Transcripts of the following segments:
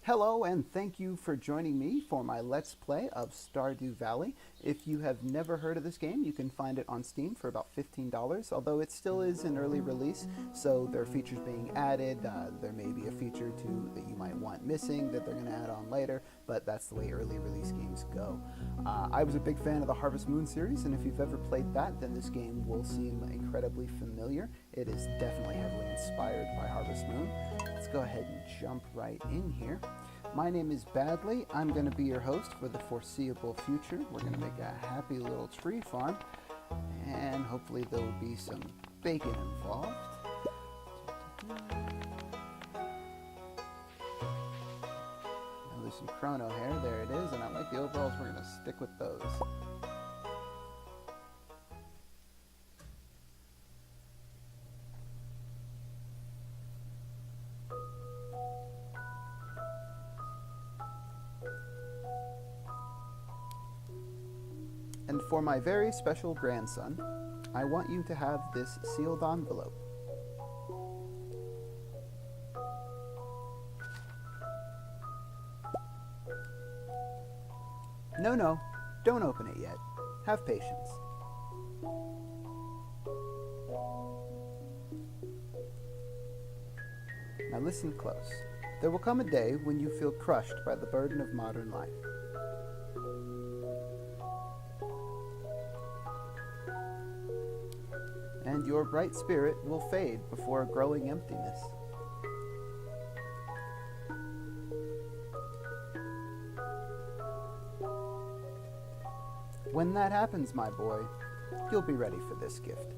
Hello and thank you for joining me for my Let's Play of Stardew Valley. If you have never heard of this game, you can find it on Steam for about $15, although it still is an early release, so there are features being added. There may be a feature too that you might want missing that they're going to add on later, but that's the way early release games go. I was a big fan of the Harvest Moon series, and if you've ever played that, then this game will seem incredibly familiar. It is definitely heavily inspired by Harvest Moon. Let's go ahead and jump right in here. My name is Badley. I'm going to be your host for the foreseeable future. We're going to make a happy little tree farm, and hopefully there will be some bacon involved. Now there's some chrono hair. There it is, and I like the overalls. We're going to stick with those. And for my very special grandson, I want you to have this sealed envelope. No, don't open it yet. Have patience. Now listen close. There will come a day when you feel crushed by the burden of modern life. And your bright spirit will fade before a growing emptiness. When that happens, my boy, you'll be ready for this gift.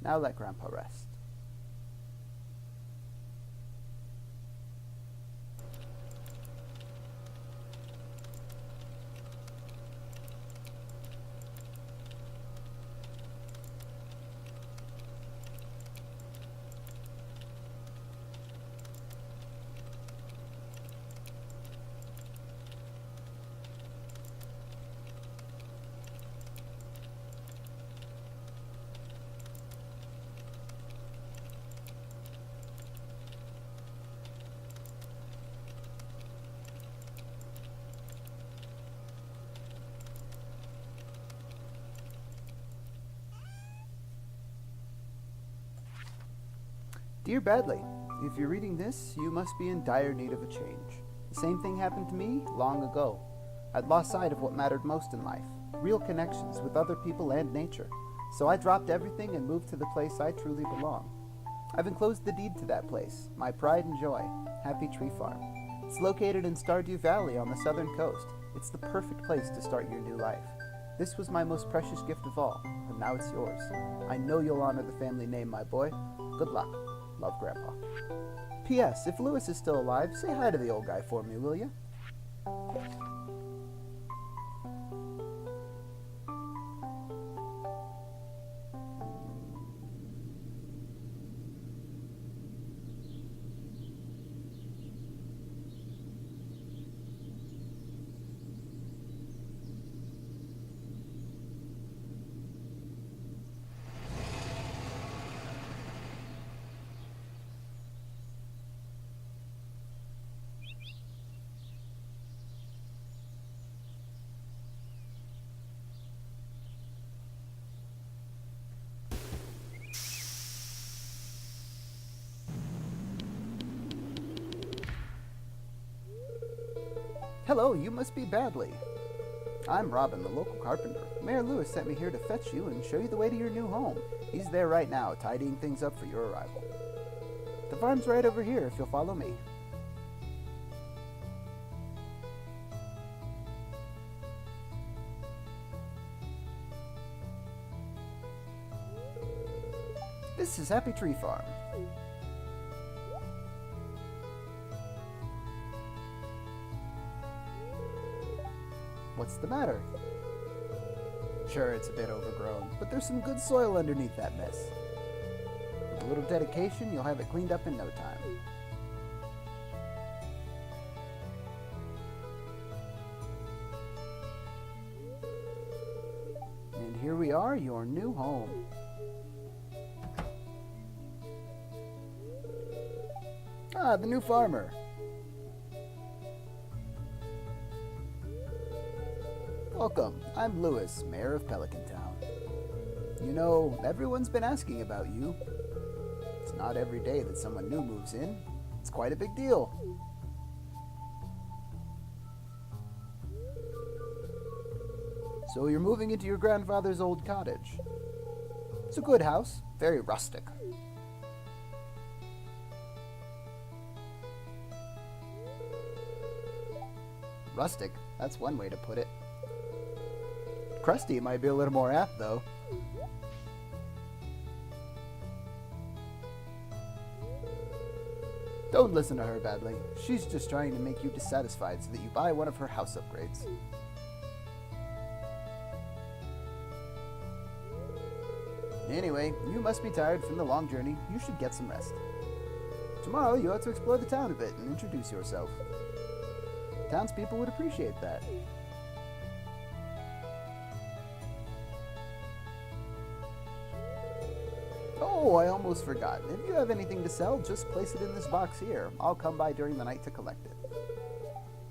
Now let Grandpa rest. Dear Badley, if you're reading this, you must be in dire need of a change. The same thing happened to me long ago. I'd lost sight of what mattered most in life, real connections with other people and nature. So I dropped everything and moved to the place I truly belong. I've enclosed the deed to that place, my pride and joy, Happy Tree Farm. It's located in Stardew Valley on the southern coast. It's the perfect place to start your new life. This was my most precious gift of all, and now it's yours. I know you'll honor the family name, my boy. Good luck. Love, Grandpa. P.S. If Lewis is still alive, say hi to the old guy for me, will you? Hello, you must be Badley. I'm Robin, the local carpenter. Mayor Lewis sent me here to fetch you and show you the way to your new home. He's there right now, tidying things up for your arrival. The farm's right over here, if you'll follow me. This is Happy Tree Farm. What's the matter? Sure, it's a bit overgrown, but there's some good soil underneath that mess. With a little dedication, you'll have it cleaned up in no time. And here we are, your new home. Ah, the new farmer. Welcome, I'm Lewis, Mayor of Pelican Town. You know, everyone's been asking about you. It's not every day that someone new moves in. It's quite a big deal. So you're moving into your grandfather's old cottage. It's a good house, very rustic. Rustic, that's one way to put it. Crusty might be a little more apt, though. Don't listen to her badly. She's just trying to make you dissatisfied so that you buy one of her house upgrades. Anyway, you must be tired from the long journey. You should get some rest. Tomorrow, you ought to explore the town a bit and introduce yourself. Townspeople would appreciate that. Oh, I almost forgot. If you have anything to sell, just place it in this box here. I'll come by during the night to collect it.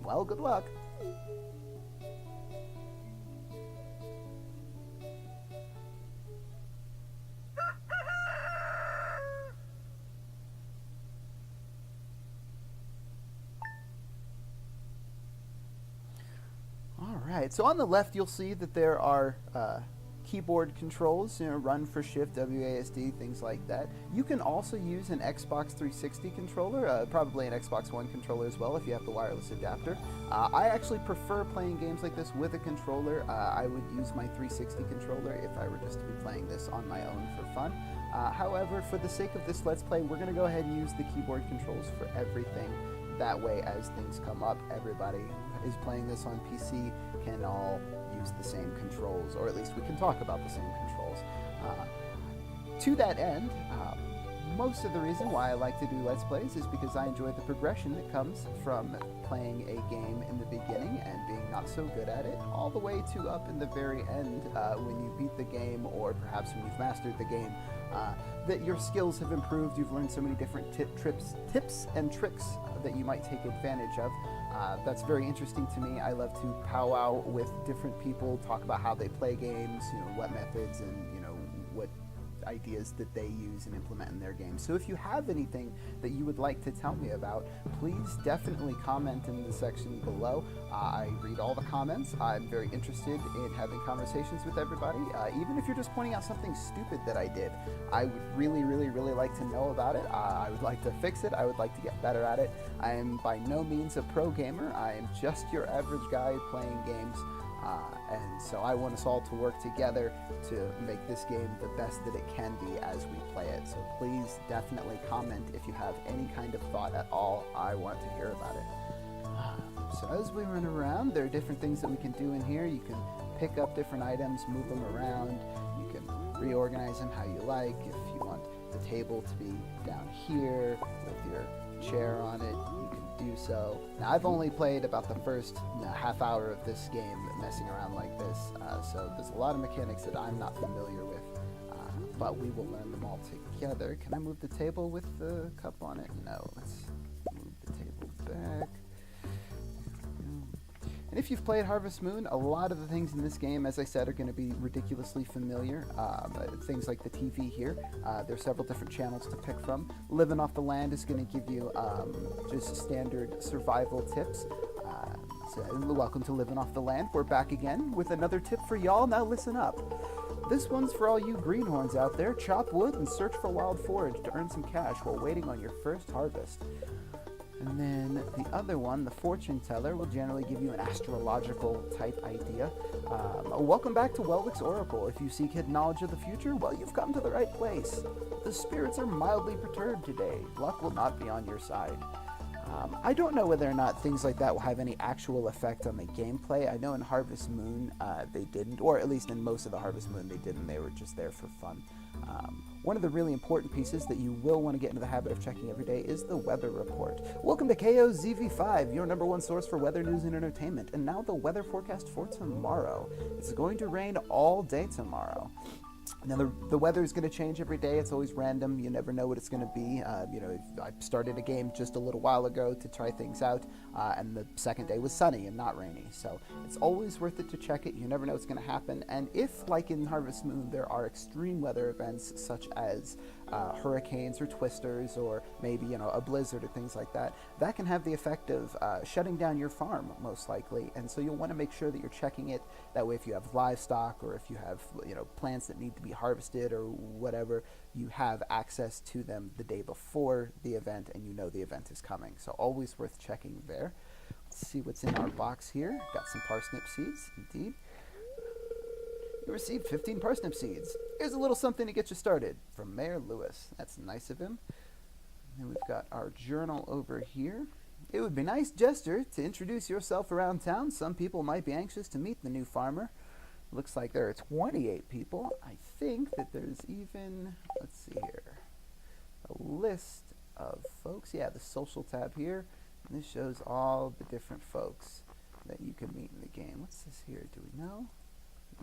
Well, good luck. Alright, so on the left you'll see that there are keyboard controls, run for shift, WASD, things like that. You can also use an Xbox 360 controller, probably an Xbox One controller as well if you have the wireless adapter. I actually prefer playing games like this with a controller. I would use my 360 controller if I were just to be playing this on my own for fun. However, for the sake of this Let's Play, we're going to go ahead and use the keyboard controls for everything. That way, as things come up, everybody who is playing this on PC can all use the same controls, or at least we can talk about the same controls. To that end, most of the reason why I like to do Let's Plays is because I enjoy the progression that comes from playing a game in the beginning and being not so good at it, all the way to up in the very end when you beat the game, or perhaps when you've mastered the game, that your skills have improved. You've learned so many different tips and tricks that you might take advantage of. That's very interesting to me. I love to powwow with different people, talk about how they play games, what methods and what ideas that they use and implement in their games. So if you have anything that you would like to tell me about, please definitely comment in the section below. I read all the comments. I'm very interested in having conversations with everybody. Even if you're just pointing out something stupid that I did, I would really, really, really like to know about it. I would like to fix it. I would like to get better at it. I am by no means a pro gamer. I am just your average guy playing games. And so I want us all to work together to make this game the best that it can be as we play it. So please definitely comment if you have any kind of thought at all. I want to hear about it. So as we run around, there are different things that we can do in here. You can pick up different items, move them around. You can reorganize them how you like. If you want the table to be down here with your chair on it, you can do so. Now, I've only played about the first half hour of this game messing around like this, so there's a lot of mechanics that I'm not familiar with, but we will learn them all together. Can I move the table with the cup on it? No, let's move the table back. And if you've played Harvest Moon, a lot of the things in this game, as I said, are going to be ridiculously familiar. Things like the TV here. There's several different channels to pick from. Living Off the Land is going to give you just standard survival tips. So welcome to Living Off the Land. We're back again with another tip for y'all. Now listen up. This one's for all you greenhorns out there. Chop wood and search for wild forage to earn some cash while waiting on your first harvest. And then the other one, the fortune teller, will generally give you an astrological type idea. Welcome back to Welwick's Oracle. If you seek hidden knowledge of the future, well, you've come to the right place. The spirits are mildly perturbed today. Luck will not be on your side. I don't know whether or not things like that will have any actual effect on the gameplay. I know in Harvest Moon they didn't, or at least in most of the Harvest Moon they didn't. They were just there for fun. One of the really important pieces that you will want to get into the habit of checking every day is the weather report. Welcome to KOZV5, your #1 source for weather news and entertainment. And now the weather forecast for tomorrow. It's going to rain all day tomorrow. Now the weather is going to change every day. It's always random. You never know what it's going to be. I started a game just a little while ago to try things out, and the second day was sunny and not rainy. So it's always worth it to check it. You never know what's going to happen. And if, like in Harvest Moon, there are extreme weather events such as hurricanes or twisters, or maybe a blizzard or things like that, that can have the effect of shutting down your farm most likely. And so you'll want to make sure that you're checking it. That way, if you have livestock or if you have plants that need to be harvested or whatever, you have access to them the day before the event, and the event is coming. So always worth checking there. Let's see what's in our box here. Got some parsnip seeds, indeed. You received 15 parsnip seeds. Here's a little something to get you started from Mayor Lewis. That's nice of him. And we've got our journal over here. It would be nice gesture to introduce yourself around town. Some people might be anxious to meet the new farmer. Looks like there are 28 people. I think that there's even, let's see here, a list of folks. Yeah, the social tab here. And this shows all the different folks that you can meet in the game. What's this here? Do we know?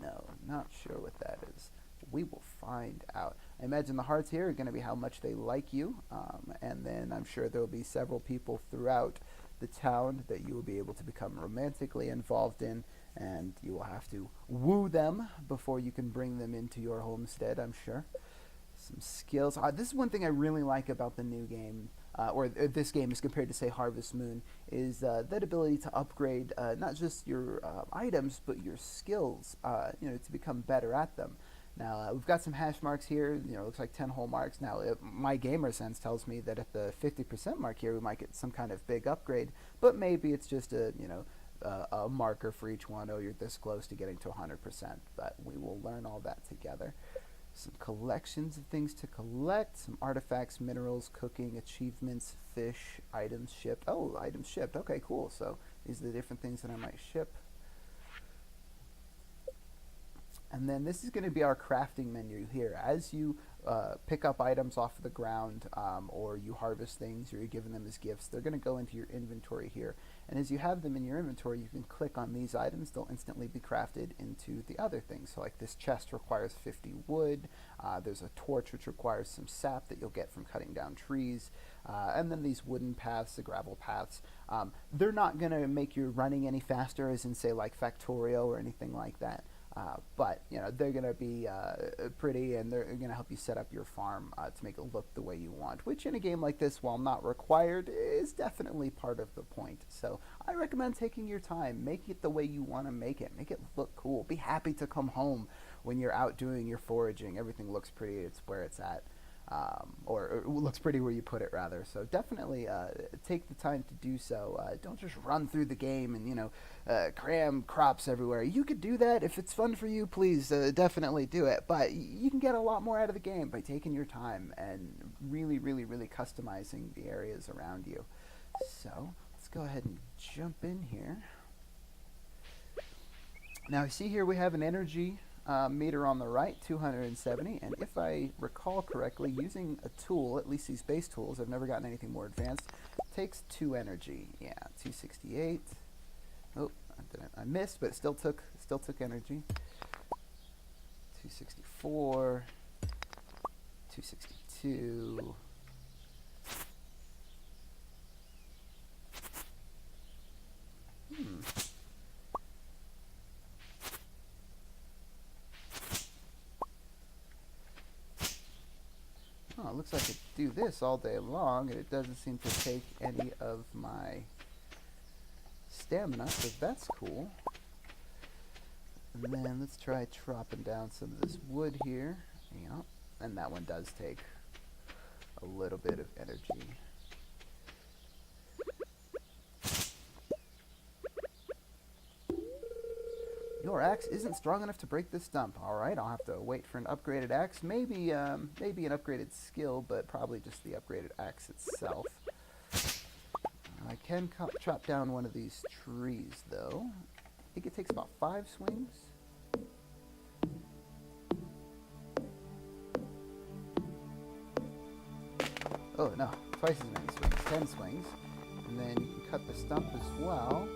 No, not sure what that is. We will find out. I imagine the hearts here are going to be how much they like you, and then I'm sure there will be several people throughout the town that you will be able to become romantically involved in, and you will have to woo them before you can bring them into your homestead, I'm sure. Some skills. This is one thing I really like about the new game, or this game as compared to, say, Harvest Moon, is that ability to upgrade not just your items, but your skills, to become better at them. Now, we've got some hash marks here, looks like 10 whole marks. Now, my gamer sense tells me that at the 50% mark here, we might get some kind of big upgrade, but maybe it's just a marker for each one. Oh, you're this close to getting to 100%, but we will learn all that together. Some collections of things to collect, some artifacts, minerals, cooking, achievements, fish, items shipped. Oh, items shipped. Okay, cool. So these are the different things that I might ship. And then this is going to be our crafting menu here. As you pick up items off of the ground, or you harvest things, or you're giving them as gifts, they're going to go into your inventory here. And as you have them in your inventory, you can click on these items. They'll instantly be crafted into the other things. So like this chest requires 50 wood. There's a torch which requires some sap that you'll get from cutting down trees. And then these wooden paths, the gravel paths, they're not going to make your running any faster, as in, say, like Factorio or anything like that. But they're going to be pretty, and they're going to help you set up your farm to make it look the way you want, which in a game like this, while not required, is definitely part of the point. So I recommend taking your time, make it the way you want to make it look cool. Be happy to come home when you're out doing your foraging. Everything looks pretty. It's where it's at. Or it looks pretty where you put it, rather. So definitely take the time to do so. Don't just run through the game and cram crops everywhere. You could do that if it's fun for you. Please definitely do it. But you can get a lot more out of the game by taking your time and really, really, really customizing the areas around you. So let's go ahead and jump in here. Now, see here we have an energy meter on the right, 270, and if I recall correctly, using a tool, at least these base tools, I've never gotten anything more advanced, takes 2 energy. Yeah, 268. Oh, I missed, but it still took energy. 264, 262. Oh, it looks like it do this all day long, and it doesn't seem to take any of my stamina, so that's cool. And then let's try chopping down some of this wood here. Yeah, and that one does take a little bit of energy. Your axe isn't strong enough to break this stump. All right, I'll have to wait for an upgraded axe. Maybe an upgraded skill, but probably just the upgraded axe itself. I can chop down one of these trees, though. I think it takes about 5 swings. Oh, no, twice as many swings, 10 swings. And then you can cut the stump as well.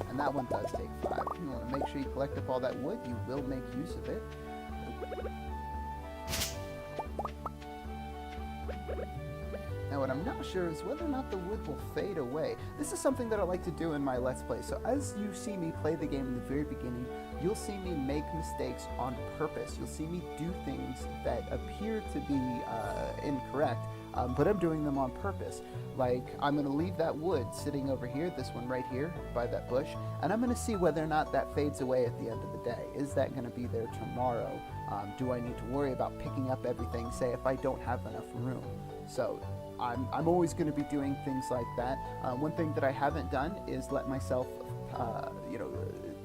And that one does take 5. You want to make sure you collect up all that wood. You will make use of it. what I'm not sure is whether or not the wood will fade away. This is something that I like to do in my Let's Play. So as you see me play the game in the very beginning, you'll see me make mistakes on purpose. You'll see me do things that appear to be incorrect, but I'm doing them on purpose. Like, I'm going to leave that wood sitting over here, this one right here, by that bush, and I'm going to see whether or not that fades away at the end of the day. Is that going to be there tomorrow? Do I need to worry about picking up everything, say, if I don't have enough room? So I'm always going to be doing things like that. One thing that I haven't done is let myself,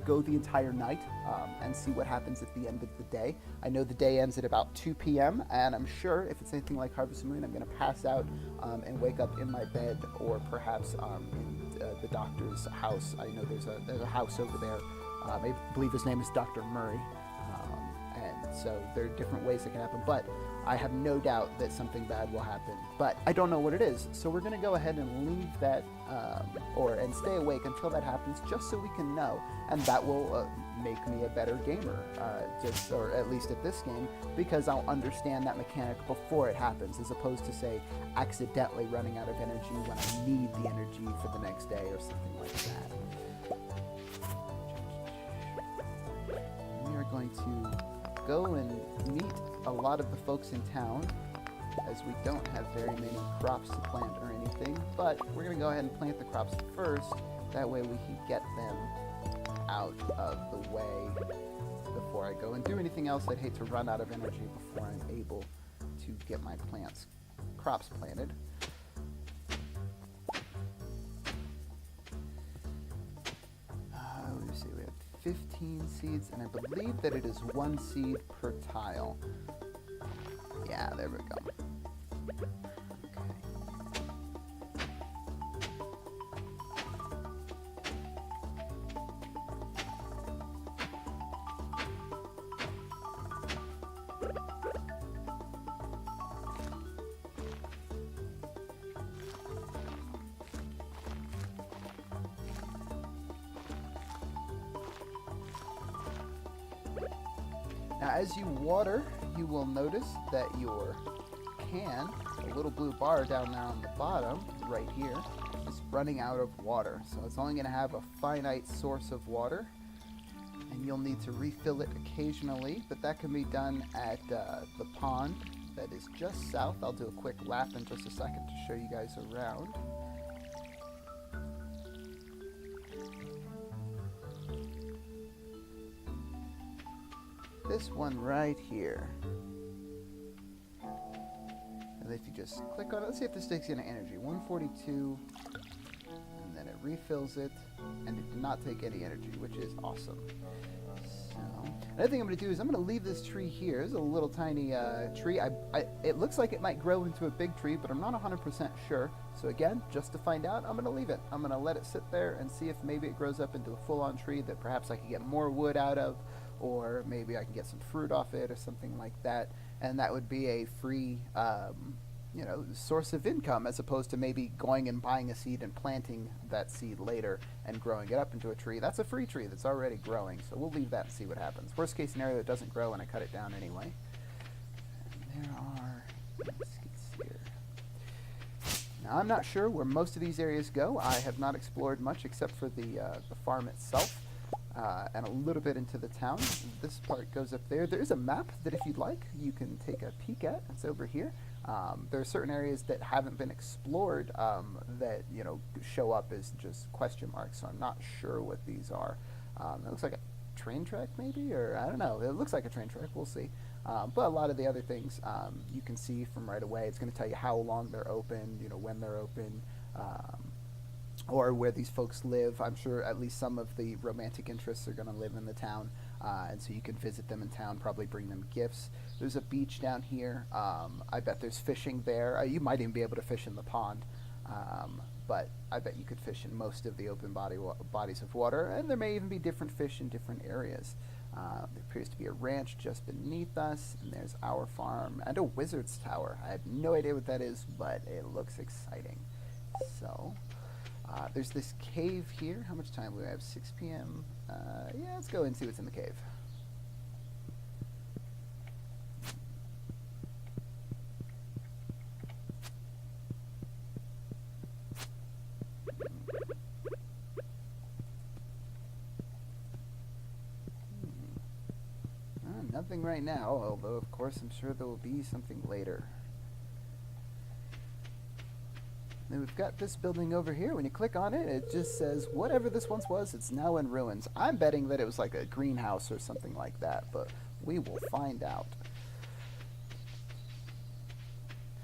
go the entire night and see what happens at the end of the day. I know the day ends at about 2 p.m. and I'm sure if it's anything like Harvest Moon, I'm going to pass out and wake up in my bed, or perhaps in the doctor's house. I know there's a house over there. I believe his name is Dr. Murray. And so there are different ways it can happen, but I have no doubt that something bad will happen, but I don't know what it is. So we're going to go ahead and leave that, and stay awake until that happens, just so we can know, and that will make me a better gamer, or at least at this game, because I'll understand that mechanic before it happens, as opposed to, say, accidentally running out of energy when I need the energy for the next day or something like that. We are going to go and meet a lot of the folks in town, as we don't have very many crops to plant or anything, but we're going to go ahead and plant the crops first. That way we can get them out of the way before I go and do anything else. I'd hate to run out of energy before I'm able to get my crops planted. Let me see, we have 15 seeds, and I believe that it is 1 seed per tile. Yeah, there we go. Okay. Now, as you water, you will notice that your can, the little blue bar down there on the bottom, right here, is running out of water. So it's only going to have a finite source of water, and you'll need to refill it occasionally, but that can be done at the pond that is just south. I'll do a quick lap in just a second to show you guys around. This one right here. And if you just click on it, let's see if this takes any energy. 142, and then it refills it, and it did not take any energy, which is awesome. So, another thing I'm going to do is I'm going to leave this tree here. It's a little tiny tree. It looks like it might grow into a big tree, but I'm not 100% sure. So again, just to find out, I'm going to leave it. I'm going to let it sit there and see if maybe it grows up into a full-on tree that perhaps I could get more wood out of, or maybe I can get some fruit off it or something like that, and that would be a free source of income, as opposed to maybe going and buying a seed and planting that seed later and growing it up into a tree. That's a free tree that's already growing, so we'll leave that and see what happens. Worst case scenario, it doesn't grow and I cut it down anyway. And there are skits here. Now, I'm not sure where most of these areas go. I have not explored much except for the farm itself. And a little bit into the town. This part goes up there. There is a map that, if you'd like, you can take a peek at. It's over here. There are certain areas that haven't been explored that show up as just question marks. So I'm not sure what these are. It looks like a train track, maybe, or I don't know. It looks like a train track. We'll see. But a lot of the other things you can see from right away. It's going to tell you how long they're open, when they're open. Or where these folks live. I'm sure at least some of the romantic interests are going to live in the town, and so you can visit them in town, probably bring them gifts. There's a beach down here. I bet there's fishing there. You might even be able to fish in the pond, but I bet you could fish in most of the open bodies of water, and there may even be different fish in different areas. There appears to be a ranch just beneath us, and there's our farm and a wizard's tower. I have no idea what that is, but it looks exciting. So there's this cave here. How much time do we have? 6 p.m. Yeah, let's go and see what's in the cave. nothing right now, although of course I'm sure there will be something later. Then we've got this building over here. When you click on it, it just says, whatever this once was, it's now in ruins. I'm betting that it was like a greenhouse or something like that, but we will find out.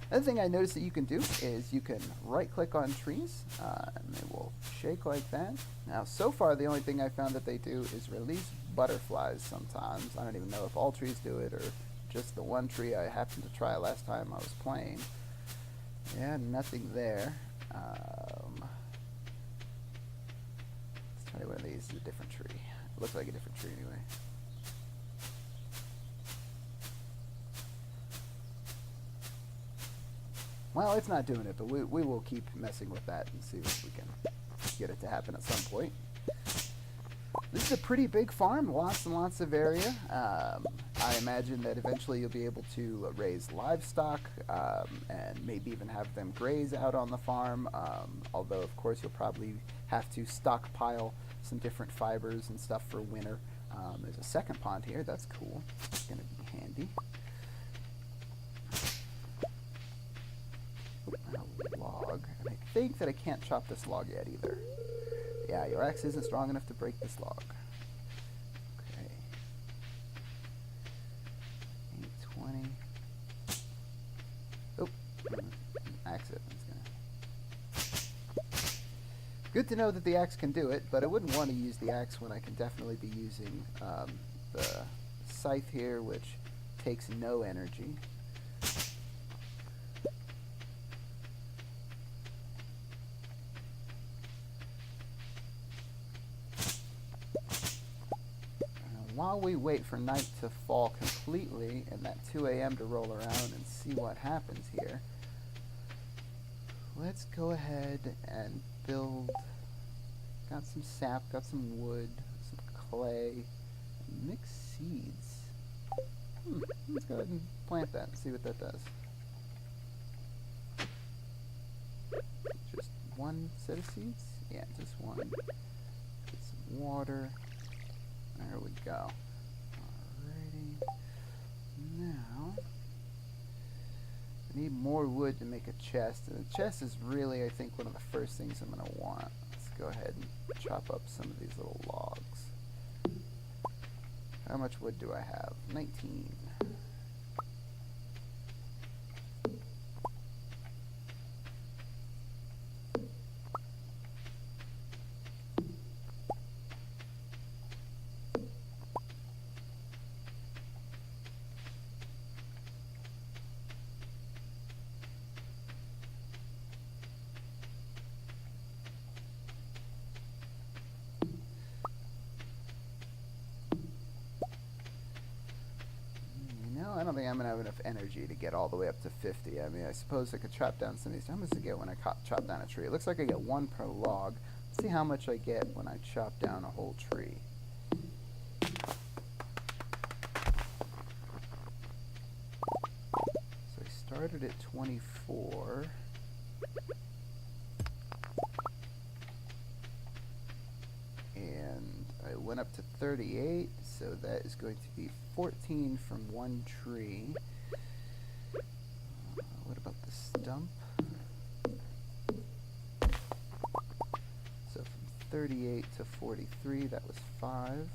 Another thing I noticed that you can do is you can right-click on trees, and they will shake like that. Now, so far, the only thing I found that they do is release butterflies sometimes. I don't even know if all trees do it or just the one tree I happened to try last time I was playing. Yeah, nothing there. Let's try one of these. It's a different tree. It looks like a different tree anyway. Well, it's not doing it, but we will keep messing with that and see if we can get it to happen at some point. This is a pretty big farm, lots and lots of area. I imagine that eventually you'll be able to raise livestock and maybe even have them graze out on the farm, although of course you'll probably have to stockpile some different fibers and stuff for winter. There's a second pond here, that's cool, it's going to be handy. A log, and I think that I can't chop this log yet either. Yeah, your axe isn't strong enough to break this log. Okay. 820. Oh, axe it. Good to know that the axe can do it, but I wouldn't want to use the axe when I can definitely be using the scythe here, which takes no energy. While we wait for night to fall completely and that 2 a.m. to roll around and see what happens here, let's go ahead and build. Got some sap, got some wood, some clay, mix seeds. Let's go ahead and plant that and see what that does. Just one set of seeds? Yeah, just one. Get some water. There we go. Alrighty. Now, I need more wood to make a chest. And the chest is really, I think, one of the first things I'm going to want. Let's go ahead and chop up some of these little logs. How much wood do I have? 19. I don't think I'm going to have enough energy to get all the way up to 50. I mean, I suppose I could chop down some of these. How much do I get when I chop down a tree? It looks like I get 1 per log. Let's see how much I get when I chop down a whole tree. So I started at 24. And I went up to 38, so that is going to be 14 from one tree. What about the stump? So from 38 to 43, that was 5.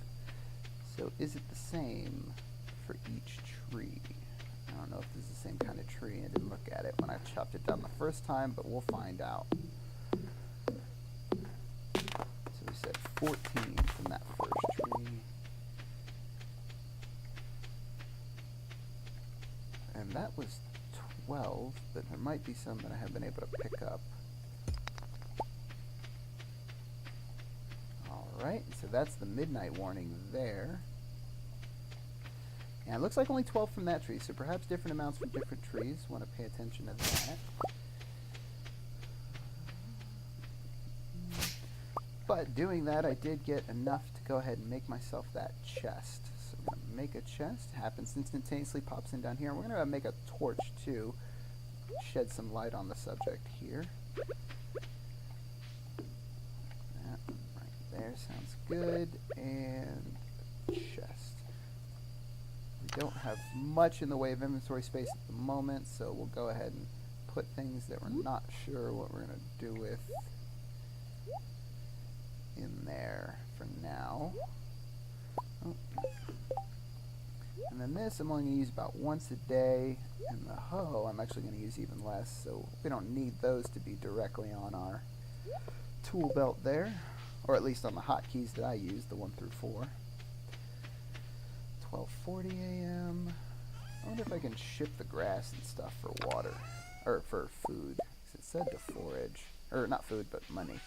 So is it the same for each tree? I don't know if this is the same kind of tree. I didn't look at it when I chopped it down the first time, but we'll find out. So we said 14 from that first tree. And that was 12, but there might be some that I haven't been able to pick up. Alright, so that's the midnight warning there. And it looks like only 12 from that tree, so perhaps different amounts from different trees. Want to pay attention to that. But doing that, I did get enough to go ahead and make myself that chest. So I'm going to make a chest. Happens instantaneously, pops in down here. And we're going to make a torch, too. Shed some light on the subject here. That right there sounds good. And chest. We don't have much in the way of inventory space at the moment, so we'll go ahead and put things that we're not sure what we're going to do with in there for now. Oh. And then this I'm only going to use about once a day, and the hoe I'm actually going to use even less, so we don't need those to be directly on our tool belt there, or at least on the hotkeys that I use, the 1 through 4. 12:40 a.m. I wonder if I can ship the grass and stuff for water, or for food. It said to forage, or not food, but money.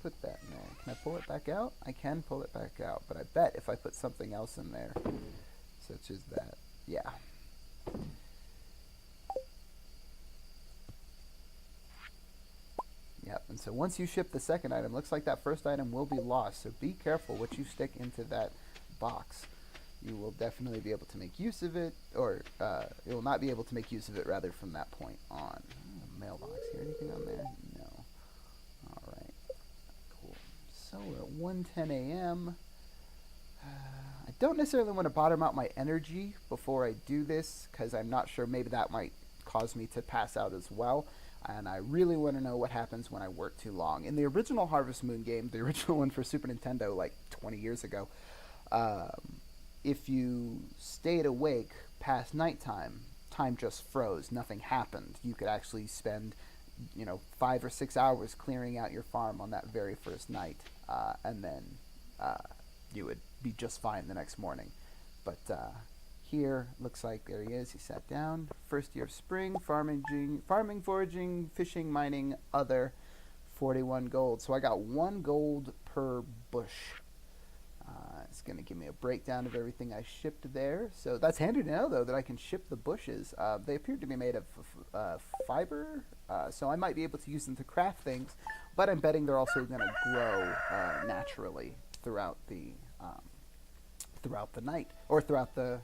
Put that in there. Can I pull it back out? I can pull it back out, but I bet if I put something else in there, such as that, yeah. Yep, and so once you ship the second item, looks like that first item will be lost, so be careful what you stick into that box. You will definitely be able to make use of it, or you will not be able to make use of it, rather, from that point on. Mailbox here, anything on there? No. Alright. So we're at 1:10 a.m. I don't necessarily want to bottom out my energy before I do this, because I'm not sure, maybe that might cause me to pass out as well. And I really want to know what happens when I work too long. In the original Harvest Moon game, the original one for Super Nintendo like 20 years ago, if you stayed awake past nighttime, time just froze, nothing happened. You could actually spend 5 or 6 hours clearing out your farm on that very first night, and then you would be just fine the next morning. But here, looks like there he is. He sat down. First year of spring, farming, foraging, fishing, mining, other, 41 gold. So I got 1 gold per bush. It's going to give me a breakdown of everything I shipped there. So that's handy to know, though, that I can ship the bushes. They appear to be made of fiber, so I might be able to use them to craft things, but I'm betting they're also going to grow naturally throughout the night, or throughout the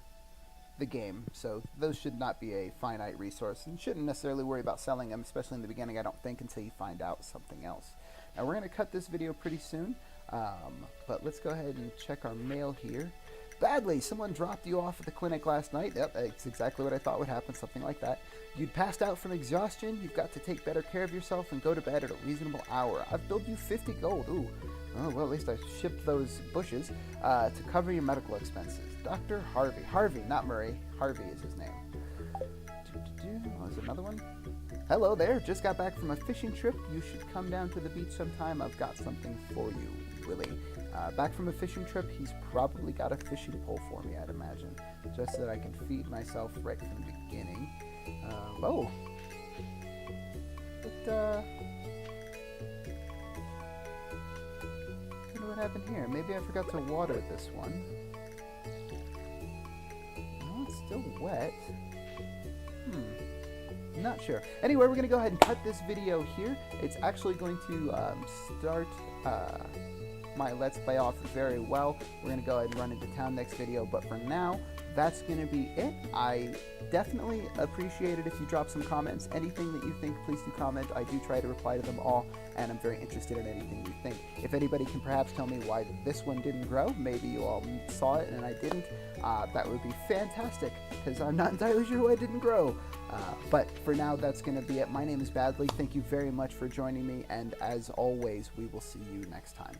game. So those should not be a finite resource, and shouldn't necessarily worry about selling them, especially in the beginning, I don't think, until you find out something else. Now we're going to cut this video pretty soon, but let's go ahead and check our mail here. Badly, someone dropped you off at the clinic last night. Yep, that's exactly what I thought would happen, something like that. You'd passed out from exhaustion. You've got to take better care of yourself and go to bed at a reasonable hour. I've billed you 50 gold. Ooh. Oh, well, at least I shipped those bushes to cover your medical expenses. Dr. Harvey. Harvey, not Murray. Harvey is his name. Oh, is there another one? Hello there. Just got back from a fishing trip. You should come down to the beach sometime. I've got something for you, Willie. Back from a fishing trip, he's probably got a fishing pole for me, I'd imagine. Just so that I can feed myself right from the beginning. Oh. But, I don't know what happened here. Maybe I forgot to water this one. No, it's still wet. Not sure. Anyway, we're going to go ahead and cut this video here. It's actually going to start my Let's Play off very well. We're going to go ahead and run into town next video, but for now, that's going to be it. I definitely appreciate it if you drop some comments. Anything that you think, please do comment. I do try to reply to them all, and I'm very interested in anything you think. If anybody can perhaps tell me why this one didn't grow, maybe you all saw it and I didn't, that would be fantastic, because I'm not entirely sure why it didn't grow. But for now, that's going to be it. My name is Badly. Thank you very much for joining me, and as always, we will see you next time.